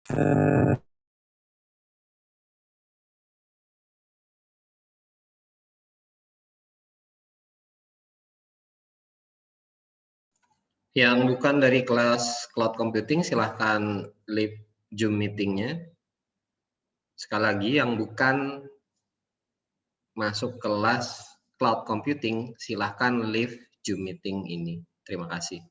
Yang bukan dari kelas cloud computing silahkan leave Zoom meeting-nya. Sekali lagi, yang bukan masuk kelas cloud computing silahkan leave Zoom meeting ini. Terima kasih.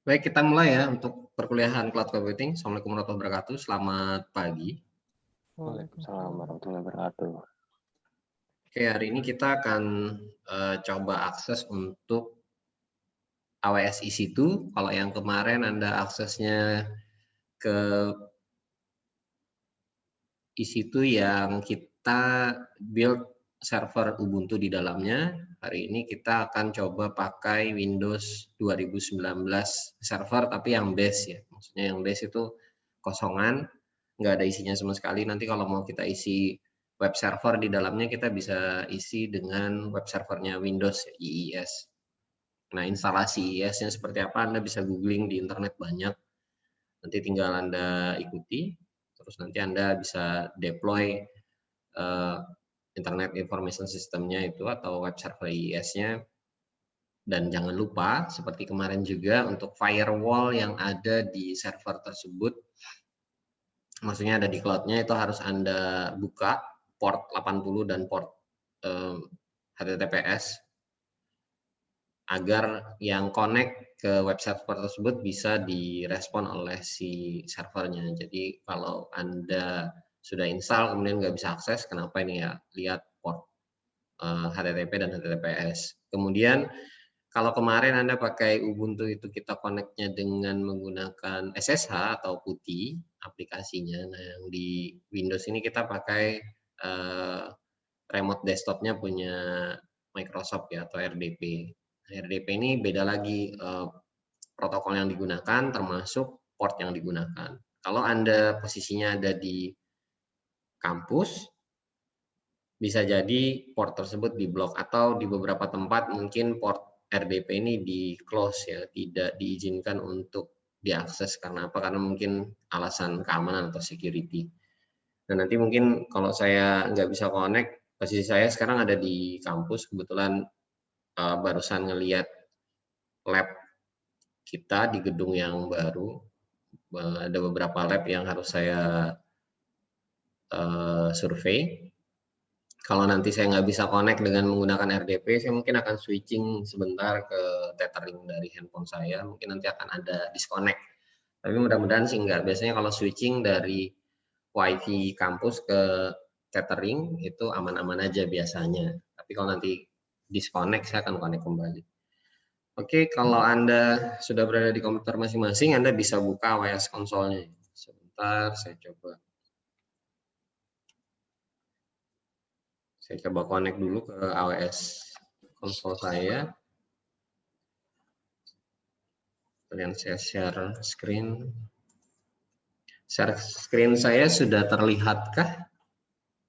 Baik, kita mulai ya untuk perkuliahan cloud computing. Assalamualaikum warahmatullahi wabarakatuh. Selamat pagi. Waalaikumsalam warahmatullahi wabarakatuh. Oke, hari ini kita akan coba akses untuk AWS EC2. Kalau yang kemarin Anda aksesnya ke EC2 yang kita build server Ubuntu di dalamnya. Hari ini kita akan coba pakai Windows 2019 server, tapi yang base ya. Maksudnya yang base itu kosongan, nggak ada isinya sama sekali. Nanti kalau mau kita isi web server di dalamnya, kita bisa isi dengan web servernya Windows, IIS. Nah, instalasi IIS-nya seperti apa, Anda bisa googling di internet banyak. Nanti tinggal Anda ikuti, terus nanti Anda bisa deploy Internet Information System-nya itu atau web server IIS-nya. Dan jangan lupa, seperti kemarin juga, untuk firewall yang ada di server tersebut, maksudnya ada di cloud-nya, itu harus Anda buka port 80 dan port HTTPS, agar yang connect ke web server tersebut bisa direspon oleh si servernya. Jadi kalau Anda sudah install kemudian nggak bisa akses, kenapa ini ya? Lihat port HTTP dan HTTPS. Kemudian kalau kemarin Anda pakai Ubuntu itu kita connect-nya dengan menggunakan SSH atau PuTTY aplikasinya. Nah, yang di Windows ini kita pakai remote desktop-nya punya Microsoft ya, atau RDP. RDP ini beda lagi protokol yang digunakan termasuk port yang digunakan. Kalau Anda posisinya ada di kampus, bisa jadi port tersebut diblok, atau di beberapa tempat mungkin port RDP ini di close ya, tidak diizinkan untuk diakses. Karena apa? Karena mungkin alasan keamanan atau security. Dan nanti mungkin kalau saya nggak bisa connect, posisi saya sekarang ada di kampus, kebetulan barusan ngelihat lab kita di gedung yang baru, ada beberapa lab yang harus saya survei. Kalau nanti saya nggak bisa connect dengan menggunakan RDP, saya mungkin akan switching sebentar ke tethering dari handphone saya. Mungkin nanti akan ada disconnect. Tapi mudah-mudahan sih nggak. Biasanya kalau switching dari WiFi kampus ke tethering itu aman-aman aja biasanya. Tapi kalau nanti disconnect, saya akan connect kembali. Oke, kalau Anda sudah berada di komputer masing-masing, Anda bisa buka AWS konsolnya. Sebentar, saya coba. Saya coba connect dulu ke AWS konsol saya. Kemudian saya share screen. Share screen saya sudah terlihatkah?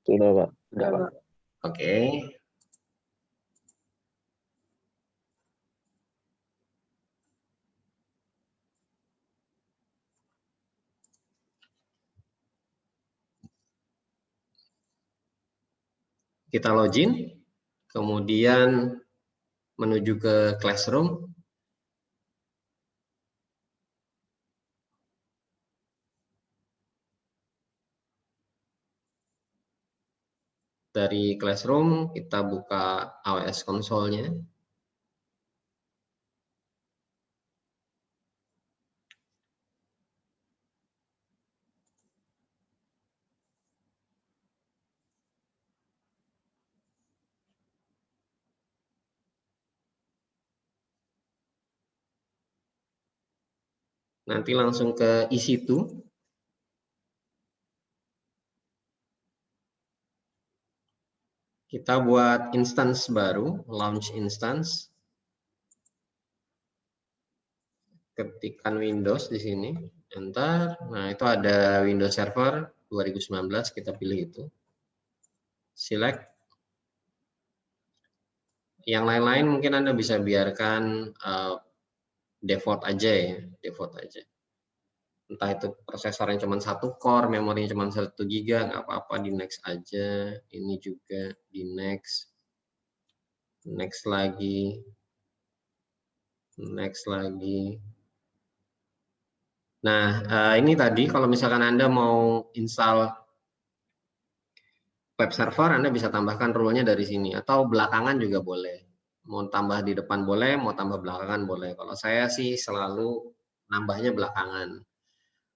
Sudah, Pak. Sudah, Pak. Oke. Kita login, kemudian menuju ke Classroom. Dari Classroom, kita buka AWS konsolnya. Nanti langsung ke EC2. Kita buat instance baru, launch instance. Ketikkan Windows di sini, enter. Nah, itu ada Windows Server 2019, kita pilih itu. Select. Yang lain-lain mungkin Anda bisa biarkan default aja ya, default aja. Entah itu prosesornya cuma 1 core, memorinya cuma 1 giga, nggak apa-apa, di next aja. Ini juga di next. Next lagi. Next lagi. Nah, ini tadi kalau misalkan Anda mau install web server, Anda bisa tambahkan rule-nya dari sini, atau belakangan juga boleh. Mau tambah di depan boleh, mau tambah belakangan boleh. Kalau saya sih selalu nambahnya belakangan.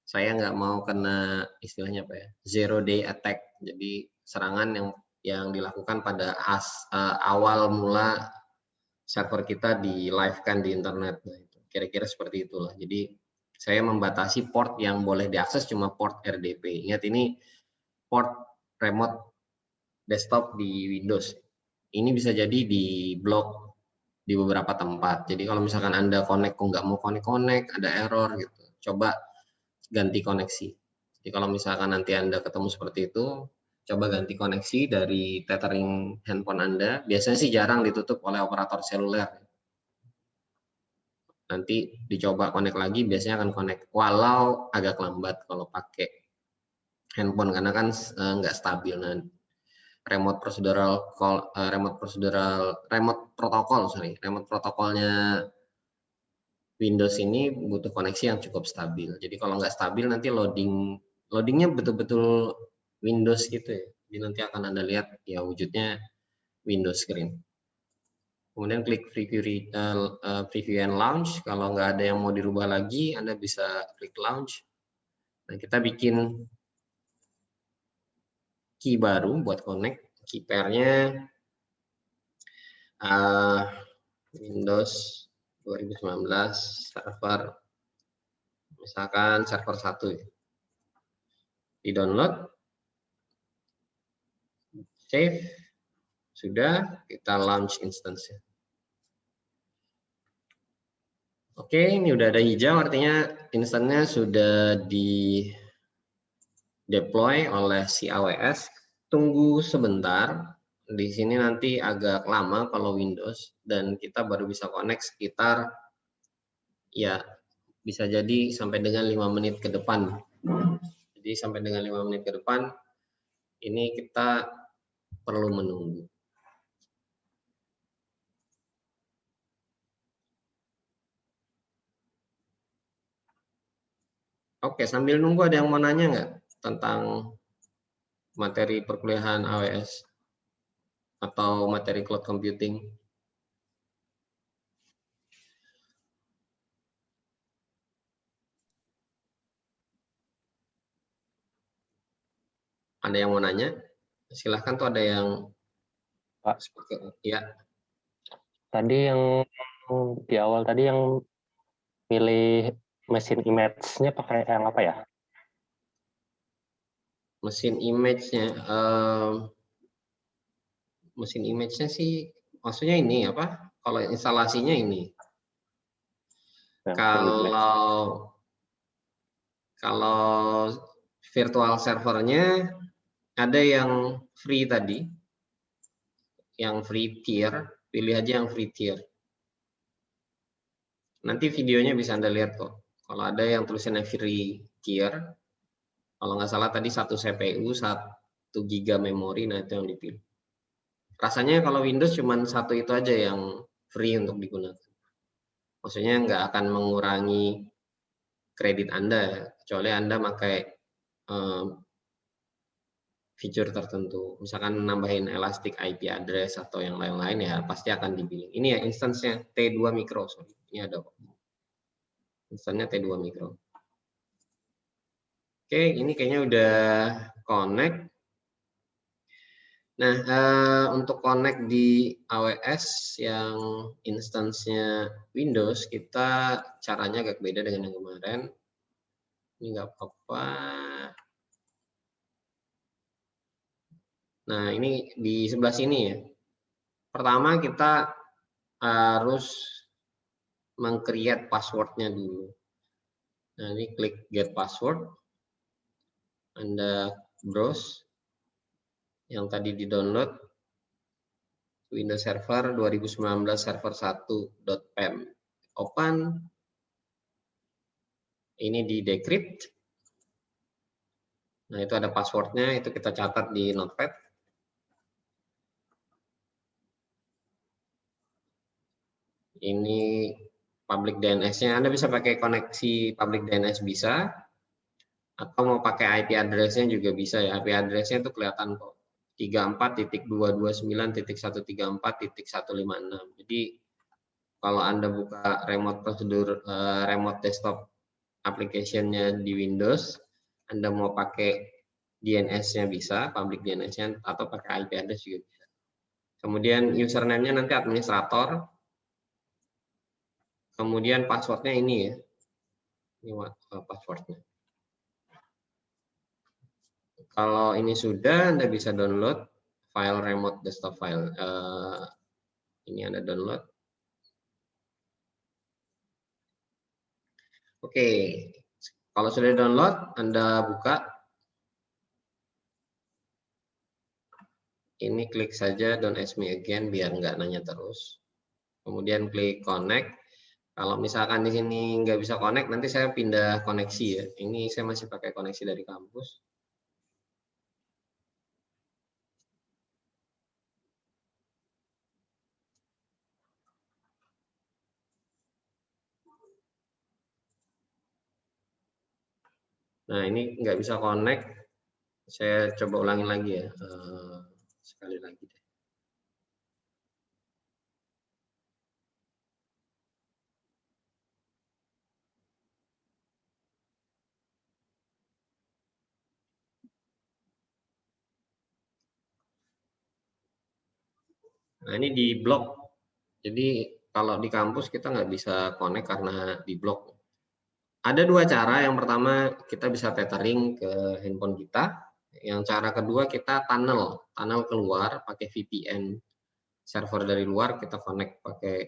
Saya nggak mau kena istilahnya apa ya, zero day attack. Jadi serangan yang dilakukan pada awal mula server kita di live kan di internet. Nah, kira-kira seperti itulah. Jadi saya membatasi port yang boleh diakses cuma port RDP. Ingat ini port remote desktop di Windows. Ini bisa jadi di blok di beberapa tempat. Jadi kalau misalkan Anda connect kok nggak mau connect, ada error gitu. Coba ganti koneksi. Jadi kalau misalkan nanti Anda ketemu seperti itu, coba ganti koneksi dari tethering handphone Anda. Biasanya sih jarang ditutup oleh operator seluler. Nanti dicoba connect lagi, biasanya akan connect. Walau agak lambat kalau pakai handphone karena kan nggak stabil. Nah, remote protokolnya Windows ini butuh koneksi yang cukup stabil. Jadi kalau nggak stabil nanti loadingnya betul-betul Windows gitu ya. Jadi nanti akan Anda lihat ya wujudnya Windows screen. Kemudian klik preview and launch. Kalau nggak ada yang mau dirubah lagi, Anda bisa klik launch. Nah, kita bikin key baru buat connect. Key pair-nya Windows 2019 server, misalkan server 1 ya. Di download, save, sudah, kita launch instance. Oke, ini udah ada hijau, artinya instannya sudah di deploy oleh si AWS. Tunggu sebentar, di sini nanti agak lama kalau Windows, dan kita baru bisa connect sekitar ya bisa jadi sampai dengan 5 menit ke depan. Jadi sampai dengan 5 menit ke depan ini kita perlu menunggu. Oke, sambil nunggu ada yang mau nanya nggak tentang materi perkuliahan AWS? atau materi cloud computing. Ada yang mau nanya? Silahkan tuh, ada yang Pak, ya. tadi yang di awal tadi yang pilih mesin image-nya pakai yang apa ya? Mesin image-nya sih maksudnya ini apa? Kalau instalasinya ini. Kalau virtual servernya ada yang free tadi, yang free tier, pilih aja yang free tier. Nanti videonya bisa Anda lihat kok. Kalau ada yang tulisannya free tier, kalau nggak salah tadi 1 CPU, 1 GB memori, nah itu yang dipilih. Rasanya kalau Windows cuma satu itu aja yang free untuk digunakan. Maksudnya nggak akan mengurangi kredit Anda, kecuali Anda pakai fitur tertentu. Misalkan nambahin elastic IP address atau yang lain-lain ya pasti akan dipilih. Ini ya instance-nya T2 Micro, sorry. Ini ada instance-nya T2 Micro. Oke, ini kayaknya udah connect. Nah, untuk connect di AWS yang instance-nya Windows, kita caranya agak beda dengan yang kemarin. Ini nggak apa-apa. Nah, ini di sebelah sini ya. Pertama kita harus meng-create password-nya dulu. Nah, ini klik get password. Anda browse yang tadi di-download Windows Server 2019 server 1.pem. Open. Ini di decrypt. Nah, itu ada passwordnya, itu kita catat di notepad. Ini public DNS-nya. Anda bisa pakai koneksi public DNS bisa, atau mau pakai IP address-nya juga bisa ya. IP address-nya itu kelihatan kok. 34.229.134.156. Jadi kalau Anda buka remote prosedur remote desktop application-nya di Windows, Anda mau pakai DNS-nya bisa, public DNS-nya, atau pakai IP address juga bisa. Kemudian username-nya nanti administrator. Kemudian password-nya ini ya. Ini password-nya. Kalau ini sudah, Anda bisa download file remote desktop file. Ini Anda download. Oke, kalau sudah download, Anda buka. Ini klik saja don't ask me again biar nggak nanya terus. Kemudian klik connect. Kalau misalkan di sini nggak bisa connect, nanti saya pindah koneksi ya. Ini saya masih pakai koneksi dari kampus. Nah, ini nggak bisa connect. Saya coba ulangi lagi ya. Sekali lagi deh. Nah, ini di blok. Jadi kalau di kampus kita nggak bisa connect karena di blok. Ada dua cara. Yang pertama kita bisa tethering ke handphone kita. Yang cara kedua kita tunnel keluar pakai VPN server dari luar, kita connect pakai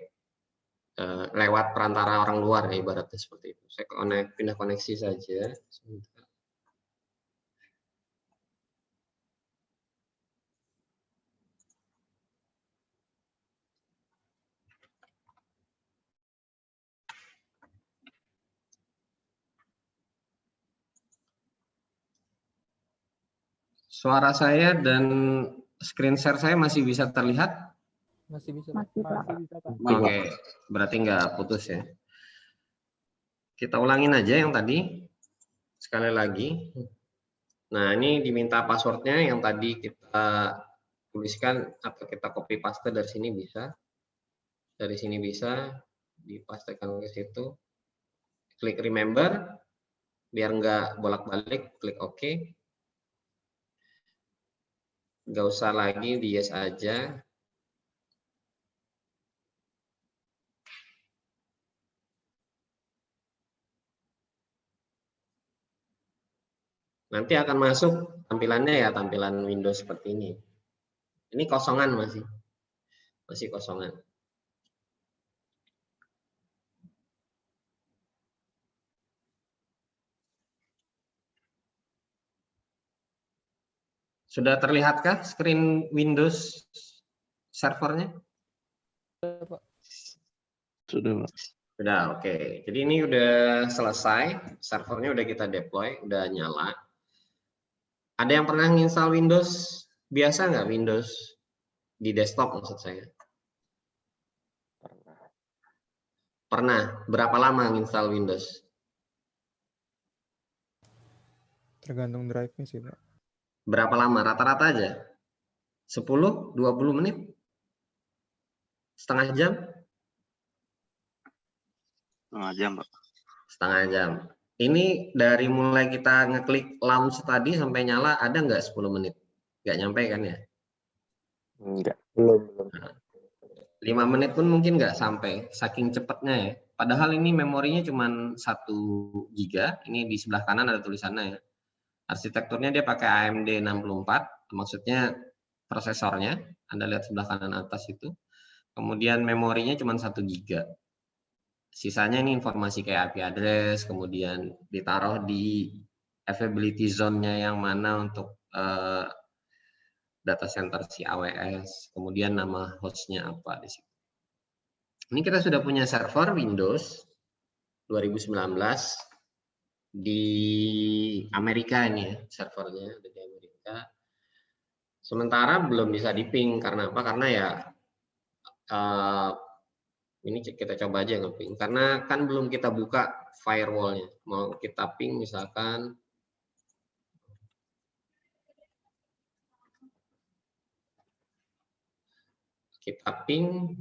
lewat perantara orang luar ya, ibaratnya seperti itu. Saya pindah koneksi saja. Sebentar. Suara saya dan screen share saya masih bisa terlihat? Masih bisa, Pak. Oke, berarti nggak putus ya. Kita ulangin aja yang tadi. Sekali lagi. Nah, ini diminta passwordnya yang tadi kita tuliskan atau kita copy paste dari sini bisa. Dari sini bisa dipastekan ke situ. Klik remember, biar nggak bolak-balik, klik OK. Nggak usah lagi di yes aja. Nanti akan masuk tampilannya ya, tampilan Windows seperti ini. Ini kosongan masih kosongan. Sudah terlihatkah screen Windows servernya? Sudah, Pak. Sudah, oke. Jadi ini udah selesai, servernya udah kita deploy, udah nyala. Ada yang pernah nginstal Windows biasa nggak? Windows di desktop maksud saya. Pernah. Berapa lama nginstal Windows? Tergantung drive-nya sih, Pak. Berapa lama? Rata-rata aja? 10, 20 menit? Setengah jam? Setengah jam, Pak. Setengah jam. Ini dari mulai kita ngeklik launch tadi sampai nyala, ada nggak 10 menit? Nggak nyampe kan ya? Enggak, belum. 5 menit pun mungkin nggak sampai, saking cepatnya ya. Padahal ini memorinya cuma 1 GB, ini di sebelah kanan ada tulisannya ya. Arsitekturnya dia pakai AMD 64, maksudnya prosesornya, Anda lihat sebelah kanan atas itu. Kemudian memorinya cuma 1 GB. Sisanya ini informasi kayak IP address, kemudian ditaruh di availability zone-nya yang mana untuk data center si AWS, kemudian nama host-nya apa di situ. Ini kita sudah punya server Windows 2019 di Amerika ini ya, servernya ada di Amerika. Sementara belum bisa di-ping karena apa? Karena ya ini kita coba aja nge-ping karena kan belum kita buka firewall-nya. Mau kita ping misalkan kita ping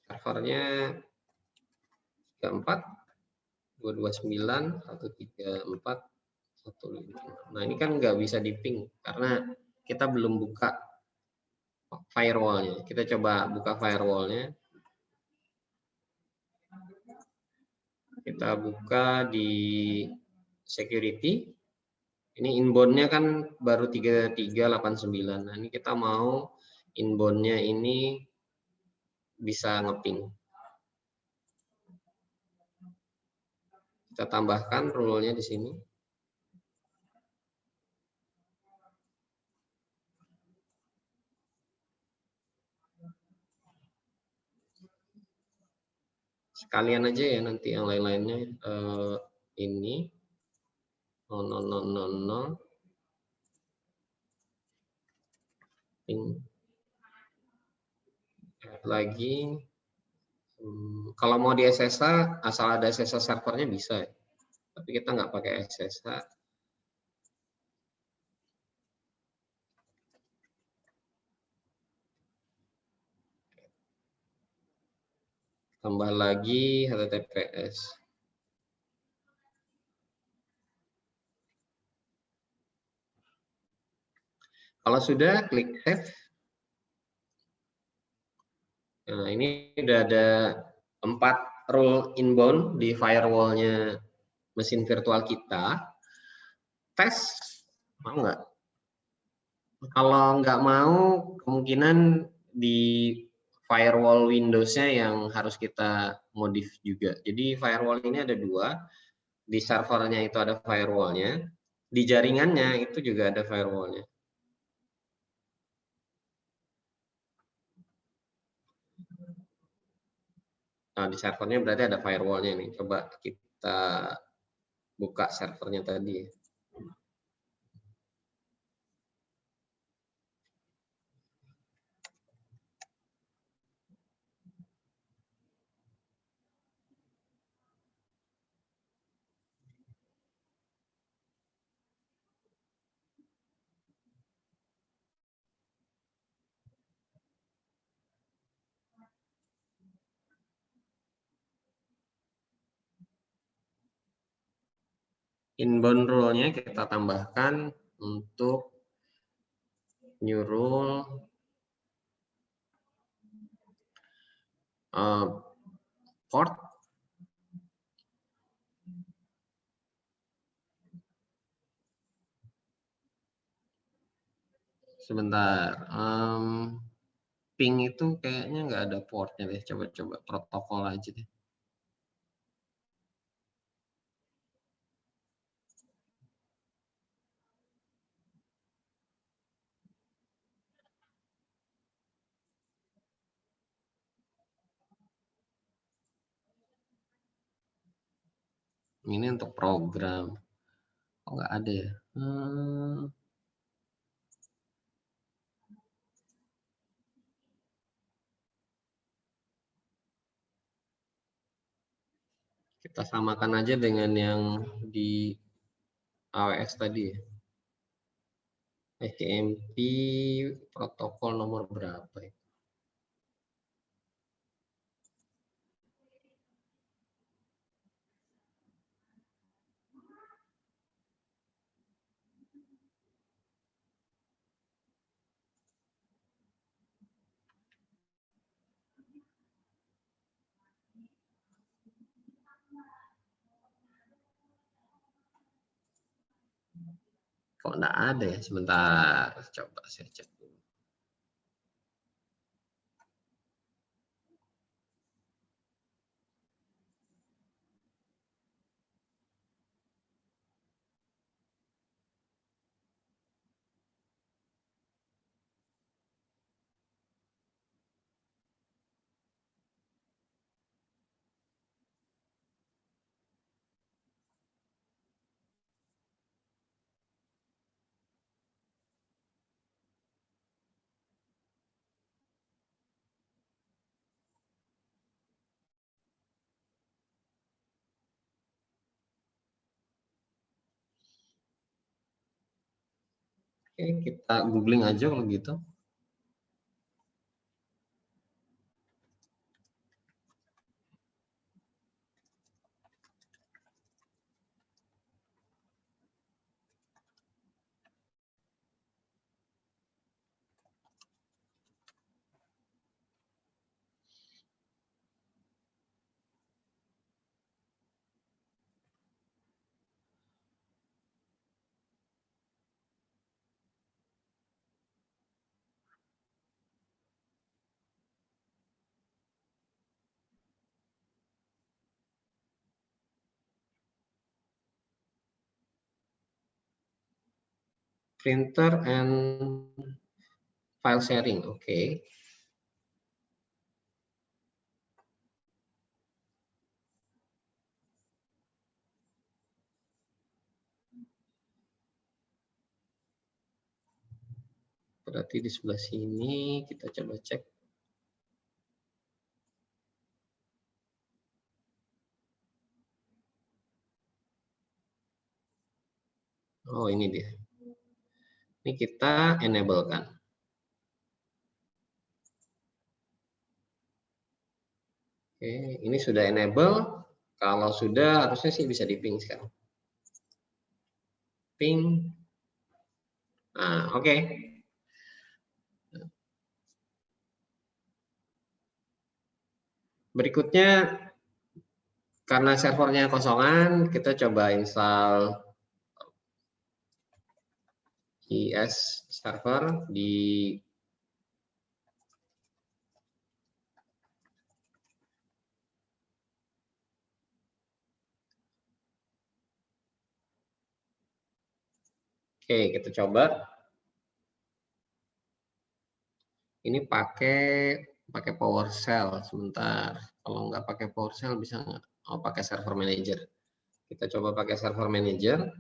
servernya 34 229 134 15. Nah, ini kan nggak bisa di-ping karena kita belum buka firewall-nya. Kita coba buka firewall-nya. Kita buka di security. Ini inbound-nya kan baru 3389. Nah, ini kita mau inbound-nya ini bisa nge-ping. Kita tambahkan rule-nya di sini. Sekalian aja ya nanti yang lain-lainnya ini 0000 ping lagi. Kalau mau di SSH asal ada SSH servernya bisa ya. Tapi kita nggak pakai SSH. Tambah lagi HTTPS. Kalau sudah, klik save. Nah, ini udah ada 4 rule inbound di firewall-nya mesin virtual kita. Tes, mau nggak? Kalau nggak mau, kemungkinan di firewall Windows-nya yang harus kita modif juga. Jadi firewall ini ada 2, di servernya itu ada firewall-nya, di jaringannya itu juga ada firewall-nya. Nah, di servernya berarti ada firewall-nya nih. Coba kita buka servernya tadi. Inbound rule-nya kita tambahkan untuk new rule port sebentar. Ping itu kayaknya nggak ada portnya deh. Coba-coba protokol aja deh. Ini untuk program. Oh, nggak ada ya. Kita samakan aja dengan yang di AWS tadi ya. HTTP protokol nomor berapa ya? Kok enggak ada ya? Sebentar, coba saya cek dulu. Oke, kita googling aja kalau gitu. Printer and file sharing, oke. Berarti di sebelah sini kita coba cek. Oh, ini dia. Ini kita enable kan. Oke, ini sudah enable. Kalau sudah harusnya sih bisa di ping sekarang. Ping. Nah, oke. Berikutnya, karena servernya kosongan, kita coba install IS server di Oke, kita coba. Ini pakai PowerShell sebentar. Kalau nggak pakai PowerShell bisa nggak? Oh, pakai Server Manager. Kita coba pakai Server Manager.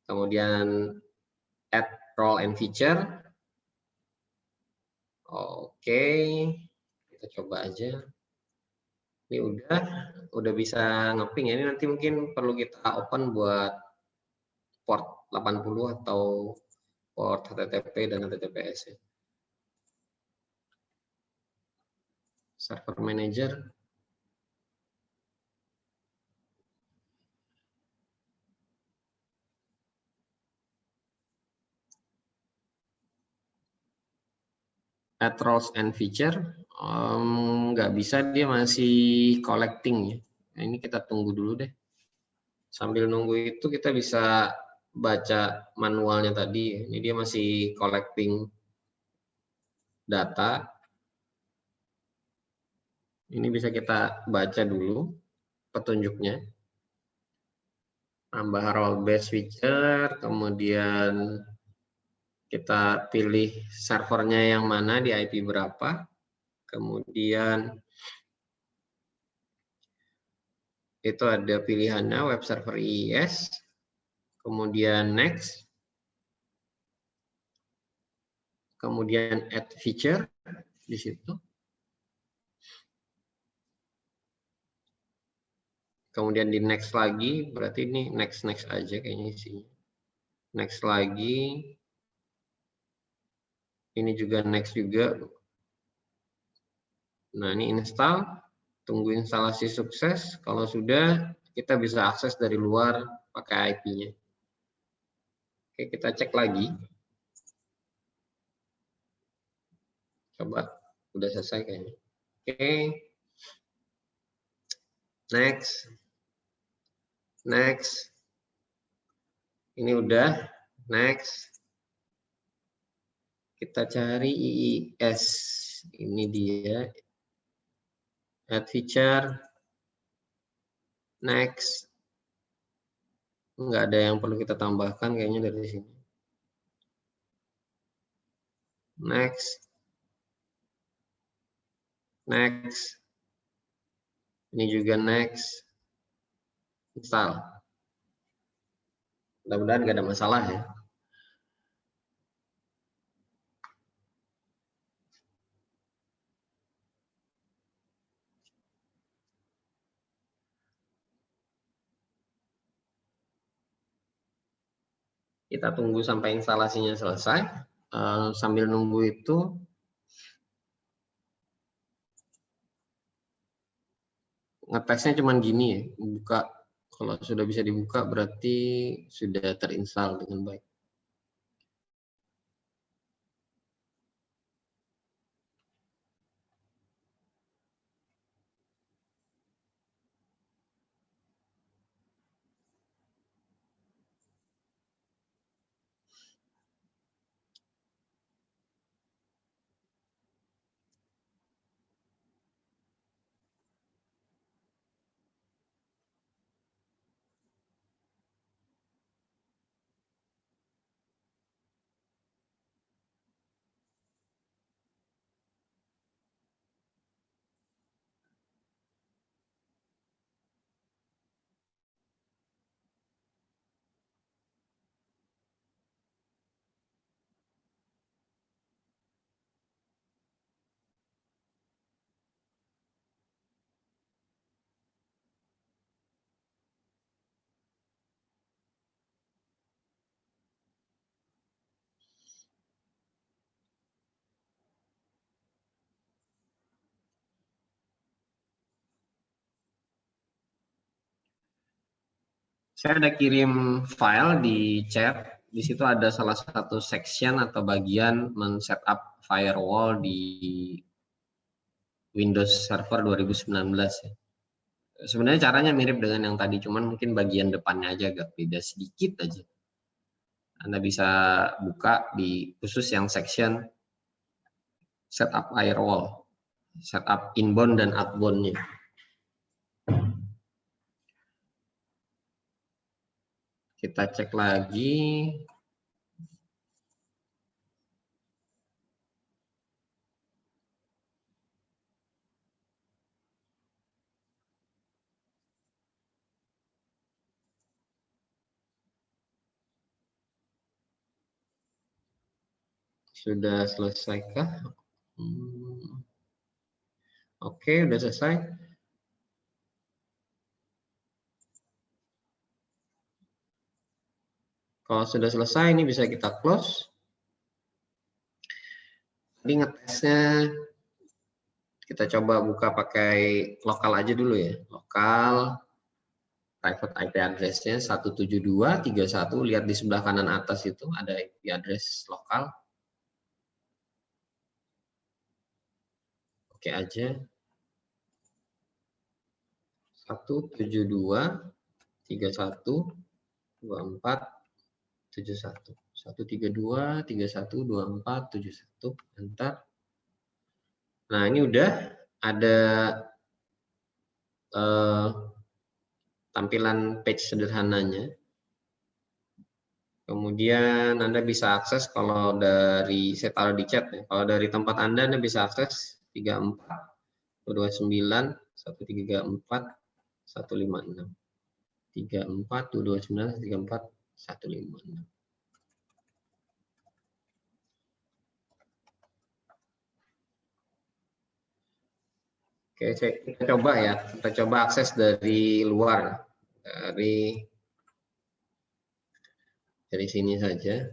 Kemudian add role and feature. Oke, kita coba aja. Ini udah bisa ngeping ya. Ini nanti mungkin perlu kita open buat port 80 atau port HTTP dan HTTPS ya. Server Manager. add roles and feature, nggak bisa, dia masih collecting ya. Nah, ini kita tunggu dulu deh. Sambil nunggu itu kita bisa baca manualnya tadi. Ini dia masih collecting data. Ini bisa kita baca dulu petunjuknya. Tambah role based feature, kemudian kita pilih servernya yang mana, di IP berapa, kemudian itu ada pilihannya web server IIS, kemudian next, kemudian add feature di situ, kemudian di next lagi, berarti ini next aja kayaknya isinya, next lagi, ini juga next juga. Nah, ini install, tunggu instalasi sukses. Kalau sudah, kita bisa akses dari luar pakai IP-nya. Oke, kita cek lagi. Coba, udah selesai kayaknya. Oke. Next. Next. Ini udah. Next. Kita cari IIS. Ini dia. Add feature. Next. Nggak ada yang perlu kita tambahkan kayaknya dari sini. Next. Next. Ini juga next. Install. Mudah-mudahan nggak ada masalah ya. Kita tunggu sampai instalasinya selesai. Sambil nunggu itu, ngetesnya cuman gini ya, buka. Kalau sudah bisa dibuka berarti sudah terinstall dengan baik. Saya ada kirim file di chat. Di situ ada salah satu section atau bagian men-setup firewall di Windows Server 2019 ya. Sebenarnya caranya mirip dengan yang tadi, cuman mungkin bagian depannya aja agak beda sedikit aja. Anda bisa buka di khusus yang section setup firewall, setup inbound dan outbound-nya. Kita cek lagi. Sudah selesaikah? Oke, udah selesai. Kalau sudah selesai, ini bisa kita close. Tadi ngetesnya, kita coba buka pakai lokal aja dulu ya. Lokal, private IP address-nya 172.31. Lihat di sebelah kanan atas itu ada IP address lokal. Oke aja. 172 31 24 71. 132 31 24 71. Enter. Nah, ini udah ada tampilan page sederhananya. Kemudian Anda bisa akses kalau dari, saya taruh di chat ya, kalau dari tempat Anda bisa akses 34 229 134 156. 34 229 134 156. Oke, kita coba ya. Kita coba akses dari luar. Dari sini saja.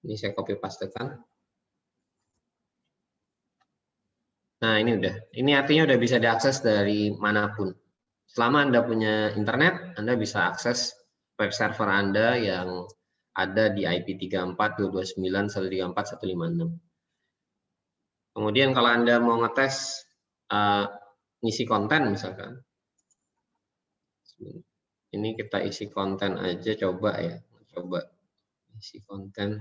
Ini saya copy pastekan. Nah, ini udah. Ini artinya udah bisa diakses dari manapun. Selama Anda punya internet, Anda bisa akses web server Anda yang ada di IP 34.229.134.156. Kemudian kalau Anda mau ngetes ngisi konten misalkan, ini kita isi konten aja, coba ya, coba isi konten.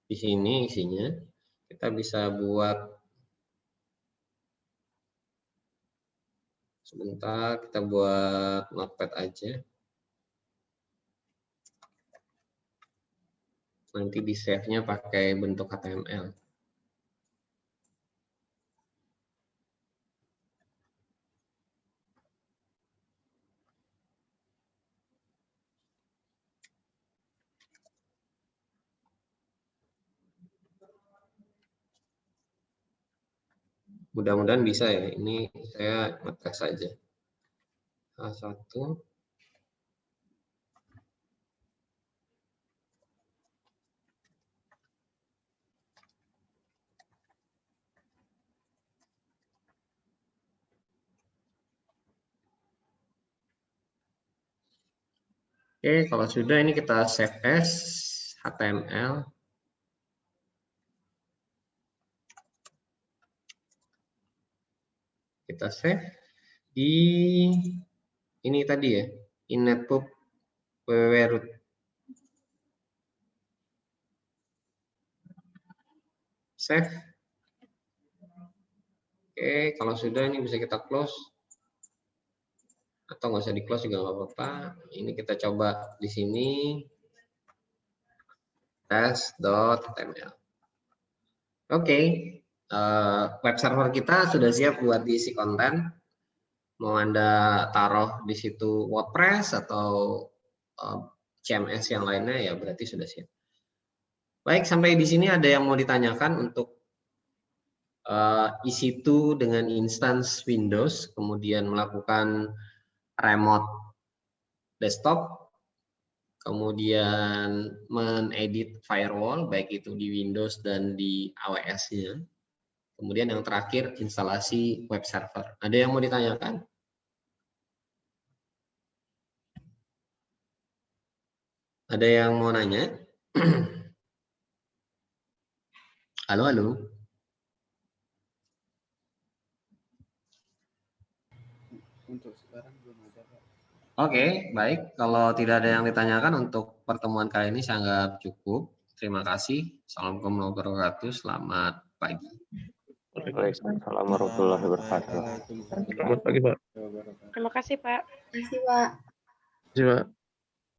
Di sini isinya kita bisa buat, sebentar kita buat notepad aja. Nanti di save-nya pakai bentuk HTML. Mudah-mudahan bisa ya. Ini saya ngetes saja. A1. Oke, kalau sudah ini kita save as HTML. Kita save di ini tadi ya, inetpub www.root. Save. Oke, kalau sudah ini bisa kita close. Atau nggak usah di close juga nggak apa-apa. Ini kita coba di sini. Test.html. Oke, web server kita sudah siap buat diisi konten. Mau Anda taruh di situ WordPress atau CMS yang lainnya, ya berarti sudah siap. Baik, sampai di sini ada yang mau ditanyakan untuk EC2 dengan instance Windows, kemudian melakukan remote desktop, kemudian mengedit firewall, baik itu di Windows dan di AWS-nya. Kemudian yang terakhir, instalasi web server. Ada yang mau ditanyakan? Ada yang mau nanya? Halo, halo. Untuk sekarang belum ada, Pak. Oke, baik. Kalau tidak ada yang ditanyakan untuk pertemuan kali ini saya anggap cukup. Terima kasih. Assalamualaikum warahmatullahi wabarakatuh. Selamat pagi. Waalaikumsalam warahmatullahi wabarakatuh. Selamat pagi, Pak. Terima kasih, Pak. Terima kasih, Pak. Terima kasih, Pak.